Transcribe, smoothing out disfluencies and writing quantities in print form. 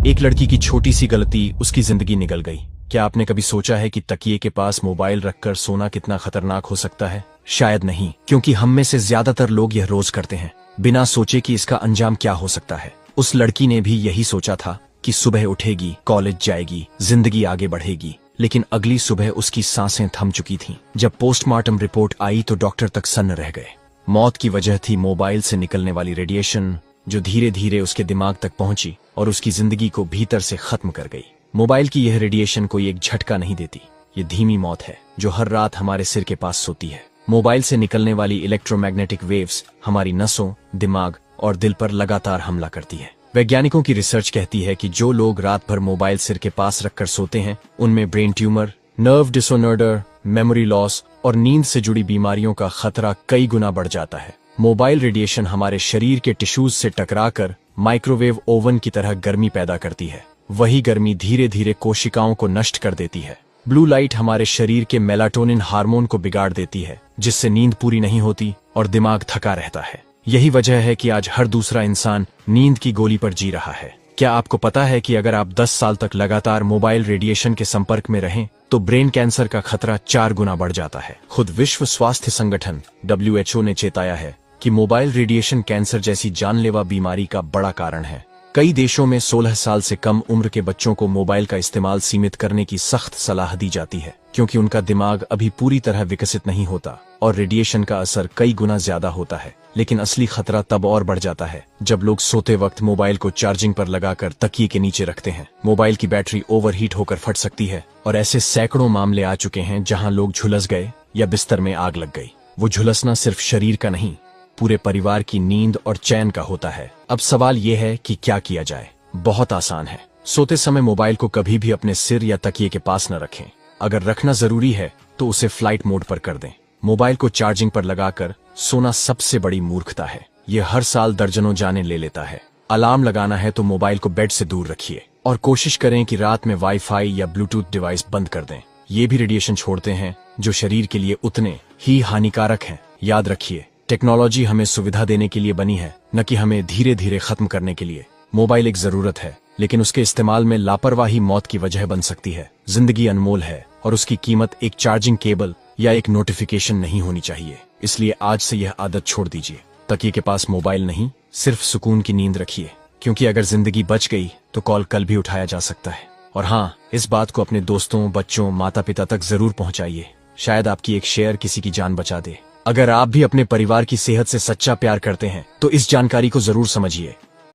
एक लड़की की छोटी सी गलती उसकी जिंदगी निकल गई। क्या आपने कभी सोचा है कि तकिए के पास मोबाइल रखकर सोना कितना खतरनाक हो सकता है? शायद नहीं, क्योंकि हम में से ज्यादातर लोग यह रोज करते हैं, बिना सोचे कि इसका अंजाम क्या हो सकता है। उस लड़की ने भी यही सोचा था कि सुबह उठेगी, कॉलेज जाएगी, जिंदगी आगे बढ़ेगी। लेकिन अगली सुबह उसकी सांसें थम चुकी थीं। जब पोस्टमार्टम रिपोर्ट आई तो डॉक्टर तक सन्न रह गए। मौत की वजह थी मोबाइल से निकलने वाली रेडिएशन, जो धीरे धीरे उसके दिमाग तक पहुंची और उसकी जिंदगी को भीतर से खत्म कर गई। मोबाइल की यह रेडिएशन कोई एक झटका नहीं देती, ये धीमी मौत है जो हर रात हमारे सिर के पास सोती है। मोबाइल से निकलने वाली इलेक्ट्रोमैग्नेटिक वेव्स हमारी नसों, दिमाग और दिल पर लगातार हमला करती है। वैज्ञानिकों की रिसर्च कहती है कि जो लोग रात भर मोबाइल सिर के पास रखकर सोते हैं, उनमें brain tumour, nerve disorder, memory loss और नींद से जुड़ी बीमारियों का खतरा कई गुना बढ़ जाता है। मोबाइल रेडिएशन हमारे शरीर के टिश्यूज से टकराकर माइक्रोवेव ओवन की तरह गर्मी पैदा करती है। वही गर्मी धीरे धीरे कोशिकाओं को नष्ट कर देती है। ब्लू लाइट हमारे शरीर के मेलाटोनिन हार्मोन को बिगाड़ देती है, जिससे नींद पूरी नहीं होती और दिमाग थका रहता है। यही वजह है कि आज हर दूसरा इंसान नींद की गोली पर जी रहा है। क्या आपको पता है कि अगर आप 10 साल तक लगातार मोबाइल रेडिएशन के संपर्क में रहें तो ब्रेन कैंसर का खतरा 4 गुना बढ़ जाता है। खुद विश्व स्वास्थ्य संगठन WHO ने चेताया है कि मोबाइल रेडिएशन कैंसर जैसी जानलेवा बीमारी का बड़ा कारण है। कई देशों में 16 साल से कम उम्र के बच्चों को मोबाइल का इस्तेमाल सीमित करने की सख्त सलाह दी जाती है, क्योंकि उनका दिमाग अभी पूरी तरह विकसित नहीं होता और रेडिएशन का असर कई गुना ज्यादा होता है। लेकिन असली खतरा तब और बढ़ जाता है जब लोग सोते वक्त मोबाइल को चार्जिंग पर लगाकर तकिए के नीचे रखते हैं। मोबाइल की बैटरी ओवरहीट होकर फट सकती है और ऐसे सैकड़ों मामले आ चुके हैं जहां लोग झुलस गए या बिस्तर में आग लग गई। वो झुलसना सिर्फ शरीर का नहीं, पूरे परिवार की नींद और चैन का होता है। अब सवाल यह है कि क्या किया जाए। बहुत आसान है। सोते समय मोबाइल को कभी भी अपने सिर या तकिए के पास न रखें। अगर रखना जरूरी है तो उसे फ्लाइट मोड पर कर दें। मोबाइल को चार्जिंग पर लगाकर सोना सबसे बड़ी मूर्खता है। यह हर साल दर्जनों जानें ले लेता है। अलार्म लगाना है तो मोबाइल को बेड से दूर रखिए और कोशिश करें कि रात में वाईफाई या ब्लूटूथ डिवाइस बंद कर दें। ये भी रेडिएशन छोड़ते हैं जो शरीर के लिए उतने ही हानिकारक हैं। याद रखिए, टेक्नोलॉजी हमें सुविधा देने के लिए बनी है, न कि हमें धीरे धीरे खत्म करने के लिए। मोबाइल एक जरूरत है, लेकिन उसके इस्तेमाल में लापरवाही मौत की वजह बन सकती है। जिंदगी अनमोल है और उसकी कीमत एक चार्जिंग केबल या एक नोटिफिकेशन नहीं होनी चाहिए। इसलिए आज से यह आदत छोड़ दीजिए। तकिए के पास मोबाइल नहीं, सिर्फ सुकून की नींद रखिए, क्योंकि अगर जिंदगी बच गई तो कॉल कल भी उठाया जा सकता है। और हाँ, इस बात को अपने दोस्तों, बच्चों, माता पिता तक जरूर पहुंचाइए। शायद आपकी एक शेयर किसी की जान बचा दे। अगर आप भी अपने परिवार की सेहत से सच्चा प्यार करते हैं तो इस जानकारी को जरूर समझिए।